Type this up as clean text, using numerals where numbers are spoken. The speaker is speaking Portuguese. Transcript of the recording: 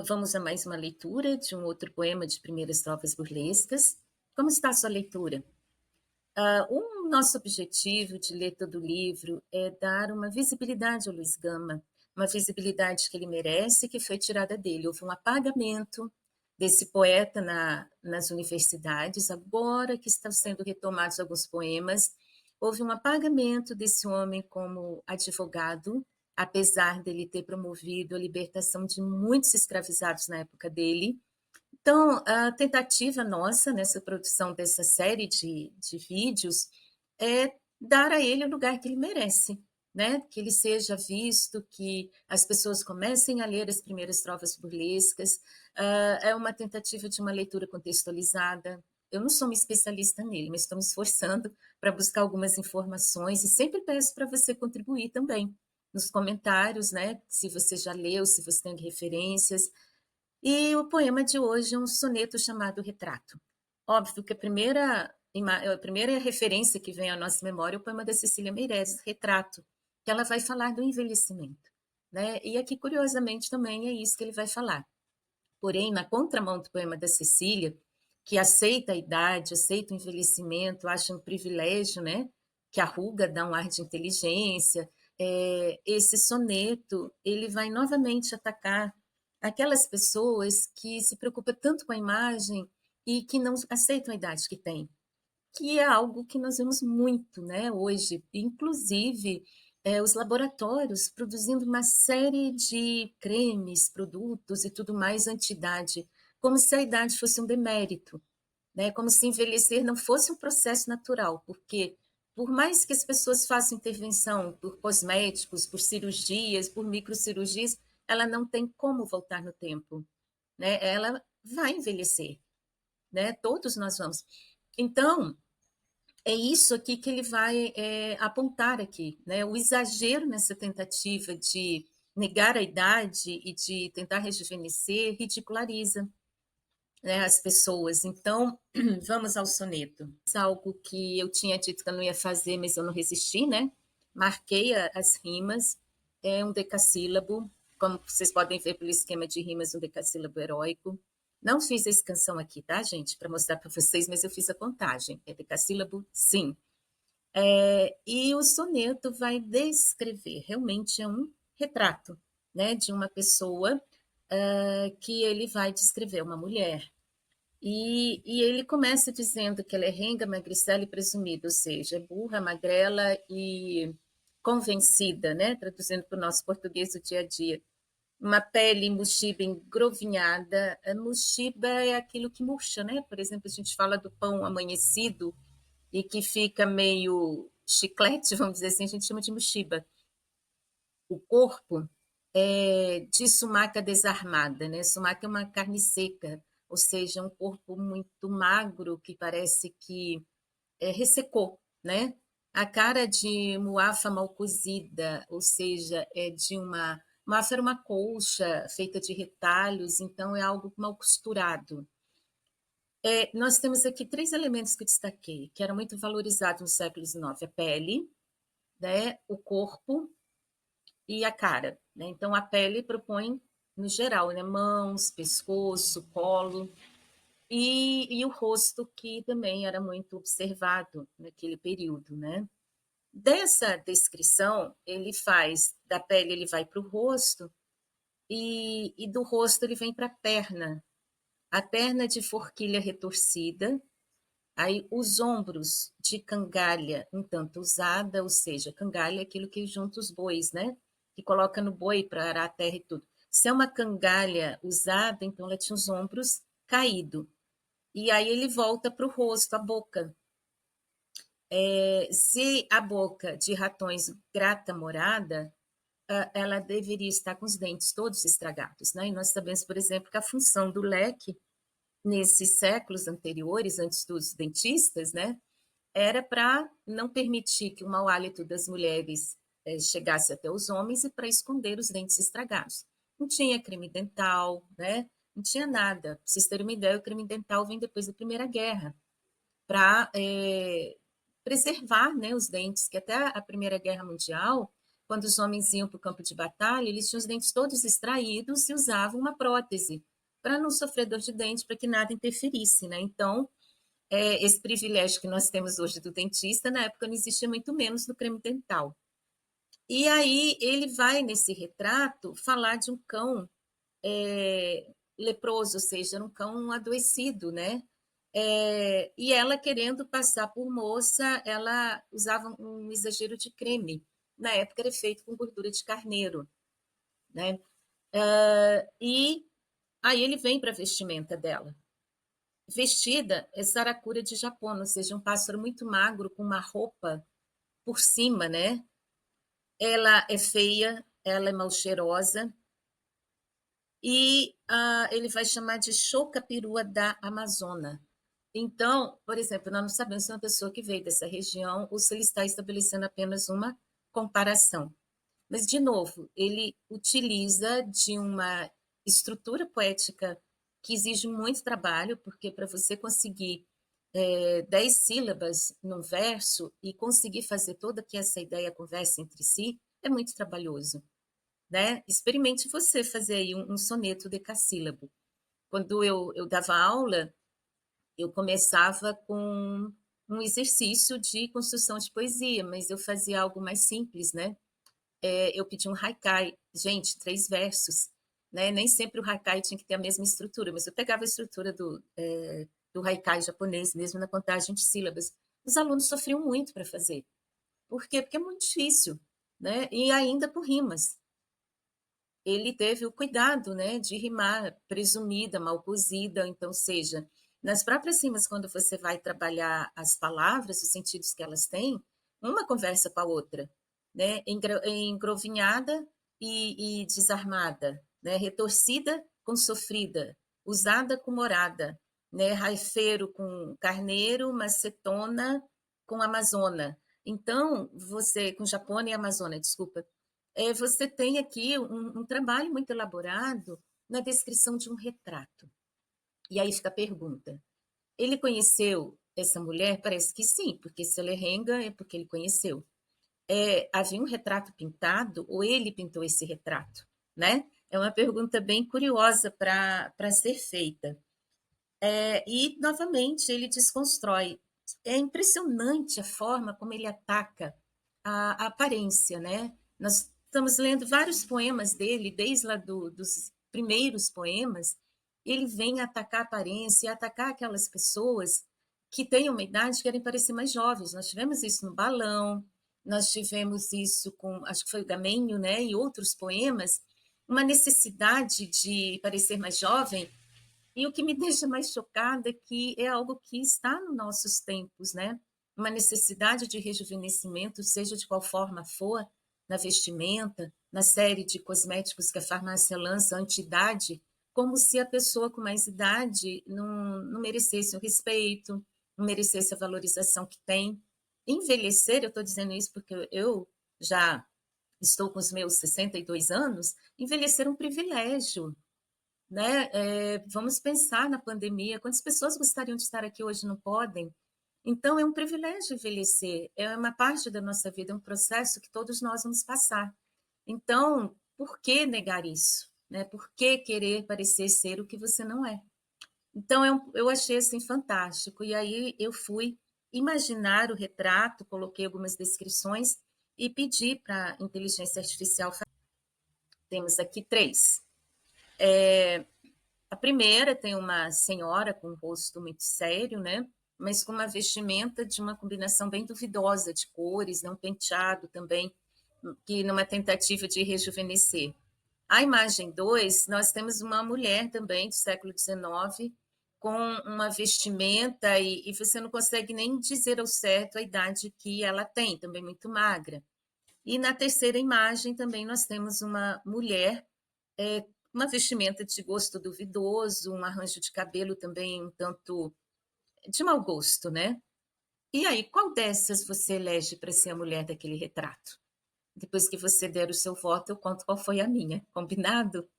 Vamos a mais uma leitura de um outro poema de primeiras estrofes burlescas. Como está a sua leitura? O nosso objetivo de ler todo o livro é dar uma visibilidade ao Luiz Gama, uma visibilidade que ele merece e que foi tirada dele. Houve um apagamento desse poeta nas universidades, agora que estão sendo retomados alguns poemas, houve um apagamento desse homem como advogado, apesar dele ter promovido a libertação de muitos escravizados na época dele. Então, a tentativa nossa nessa produção dessa série de vídeos é dar a ele o lugar que ele merece, né? Que ele seja visto, que as pessoas comecem a ler as primeiras estrofes burlescas. É uma tentativa de uma leitura contextualizada. Eu não sou uma especialista nele, mas estou me esforçando para buscar algumas informações e sempre peço para você contribuir também nos comentários, né? Se você já leu, se você tem referências. E o poema de hoje é um soneto chamado Retrato. Óbvio que a primeira referência que vem à nossa memória é o poema da Cecília Meirelles, Retrato, que ela vai falar do envelhecimento, né? E aqui, curiosamente, também é isso que ele vai falar. Porém, na contramão do poema da Cecília, que aceita a idade, aceita o envelhecimento, acha um privilégio, né? Que a ruga dá um ar de inteligência. Esse soneto, ele vai novamente atacar aquelas pessoas que se preocupam tanto com a imagem e que não aceitam a idade que têm, que é algo que nós vemos muito, né, hoje, inclusive os laboratórios produzindo uma série de cremes, produtos e tudo mais anti-idade, como se a idade fosse um demérito, né, como se envelhecer não fosse um processo natural, porque por mais que as pessoas façam intervenção por cosméticos, por cirurgias, por microcirurgias, ela não tem como voltar no tempo, né? Ela vai envelhecer, né? Todos nós vamos. Então, é isso aqui que ele vai apontar aqui, né? O exagero nessa tentativa de negar a idade e de tentar rejuvenescer ridiculariza, né, as pessoas. Então, vamos ao soneto. Algo que eu tinha dito que eu não ia fazer, mas eu não resisti, né? Marquei as rimas, é um decassílabo, como vocês podem ver pelo esquema de rimas, um decassílabo heróico. Não fiz a escansão aqui, tá, gente, para mostrar para vocês, mas eu fiz a contagem. É decassílabo, sim. E o soneto vai descrever, realmente é um retrato, né, de uma pessoa que ele vai descrever, uma mulher. E ele começa dizendo que ela é renga, magricela e presumida, ou seja, burra, magrela e convencida, né? Traduzindo para o nosso português do dia a dia. Uma pele muxiba engrovinhada. A muxiba é aquilo que murcha, né? Por exemplo, a gente fala do pão amanhecido e que fica meio chiclete, vamos dizer assim, a gente chama de muxiba. O corpo é de sumaca desarmada, né? Sumaca é uma carne seca, ou seja, um corpo muito magro que parece que ressecou, né? A cara de muafa mal cozida, ou seja, é de uma muafa era uma colcha feita de retalhos, então é algo mal costurado. Nós temos aqui três elementos que eu destaquei, que eram muito valorizados no século XIX: a pele, né? O corpo e a cara, né? Então a pele propõe no geral, né? Mãos, pescoço, colo e o rosto, que também era muito observado naquele período, né? Dessa descrição, ele faz da pele, ele vai para o rosto e do rosto ele vem para a perna de forquilha retorcida, aí os ombros de cangalha um tanto usada, ou seja, cangalha é aquilo que junta os bois, né? Que coloca no boi para arar a terra e tudo. Se é uma cangalha usada, então ela tinha os ombros caídos. E aí ele volta para o rosto, a boca. Se a boca de ratões grata morada, ela deveria estar com os dentes todos estragados, né? E nós sabemos, por exemplo, que a função do leque nesses séculos anteriores, antes dos dentistas, né, era para não permitir que o mau hálito das mulheres chegasse até os homens e para esconder os dentes estragados. Não tinha creme dental, né? Não tinha nada. Para vocês terem uma ideia, o creme dental vem depois da Primeira Guerra, para preservar, né, os dentes, que até a Primeira Guerra Mundial quando os homens iam para o campo de batalha, eles tinham os dentes todos extraídos e usavam uma prótese para não sofrer dor de dente, para que nada interferisse, né? Então, esse privilégio que nós temos hoje do dentista, na época não existia muito menos no creme dental. E aí ele vai, nesse retrato, falar de um cão leproso, ou seja, era um cão adoecido, né? E ela, querendo passar por moça, ela usava um exagero de creme. Na época era feito com gordura de carneiro, né? E aí ele vem para a vestimenta dela. Vestida é saracura de Japão, ou seja, um pássaro muito magro com uma roupa por cima, né? Ela é feia, ela é mal cheirosa, e ele vai chamar de choca-perua da Amazônia. Então, por exemplo, nós não sabemos se é uma pessoa que veio dessa região ou se ele está estabelecendo apenas uma comparação. Mas, de novo, ele utiliza de uma estrutura poética que exige muito trabalho, porque para você conseguir 10 sílabas num verso e conseguir fazer toda que essa ideia converse entre si, é muito trabalhoso, né? Experimente você fazer aí um soneto decassílabo. Quando eu dava aula, eu começava com um exercício de construção de poesia, mas eu fazia algo mais simples, né? Eu pedi um haikai, gente, 3 versos, né? Nem sempre o haikai tinha que ter a mesma estrutura, mas eu pegava a estrutura do haikai japonês, mesmo na contagem de sílabas. Os alunos sofriam muito para fazer. Por quê? Porque é muito difícil, né? E ainda por rimas. Ele teve o cuidado, né, de rimar presumida, mal cozida, então seja, nas próprias rimas, quando você vai trabalhar as palavras, os sentidos que elas têm, uma conversa com a outra, né, engrovinhada e desarmada, né, retorcida com sofrida, usada com morada, né, raifeiro com carneiro, macetona com amazona. Então, você, com japona e amazona, desculpa, você tem aqui um trabalho muito elaborado na descrição de um retrato. E aí fica a pergunta: ele conheceu essa mulher? Parece que sim, porque se ela é renga é porque ele conheceu. Havia um retrato pintado ou ele pintou esse retrato? Né? É uma pergunta bem curiosa para ser feita. E, novamente, ele desconstrói. É impressionante a forma como ele ataca a aparência, né? Nós estamos lendo vários poemas dele, desde lá dos primeiros poemas, ele vem atacar a aparência, atacar aquelas pessoas que têm uma idade e querem parecer mais jovens. Nós tivemos isso no Balão, nós tivemos isso com, acho que foi o Gamenho, né? E outros poemas, uma necessidade de parecer mais jovem, e o que me deixa mais chocada é que é algo que está nos nossos tempos, né? Uma necessidade de rejuvenescimento, seja de qual forma for, na vestimenta, na série de cosméticos que a farmácia lança anti-idade, como se a pessoa com mais idade não merecesse o respeito, não merecesse a valorização que tem. Envelhecer, eu estou dizendo isso porque eu já estou com os meus 62 anos, envelhecer é um privilégio, né? Vamos pensar na pandemia, quantas pessoas gostariam de estar aqui hoje não podem? Então, é um privilégio envelhecer, é uma parte da nossa vida, é um processo que todos nós vamos passar. Então, por que negar isso? Né? Por que querer parecer ser o que você não é? Então, eu achei assim fantástico. E aí eu fui imaginar o retrato, coloquei algumas descrições e pedi para a inteligência artificial. Temos aqui 3. A primeira tem uma senhora com um rosto muito sério, né? Mas com uma vestimenta de uma combinação bem duvidosa de cores, né? Um penteado também, que numa tentativa de rejuvenescer. A imagem 2, nós temos uma mulher também do século XIX, com uma vestimenta, e você não consegue nem dizer ao certo a idade que ela tem, também muito magra. E na terceira imagem também nós temos uma mulher, uma vestimenta de gosto duvidoso, um arranjo de cabelo também um tanto de mau gosto, né? E aí, qual dessas você elege para ser a mulher daquele retrato? Depois que você der o seu voto, eu conto qual foi a minha. Combinado?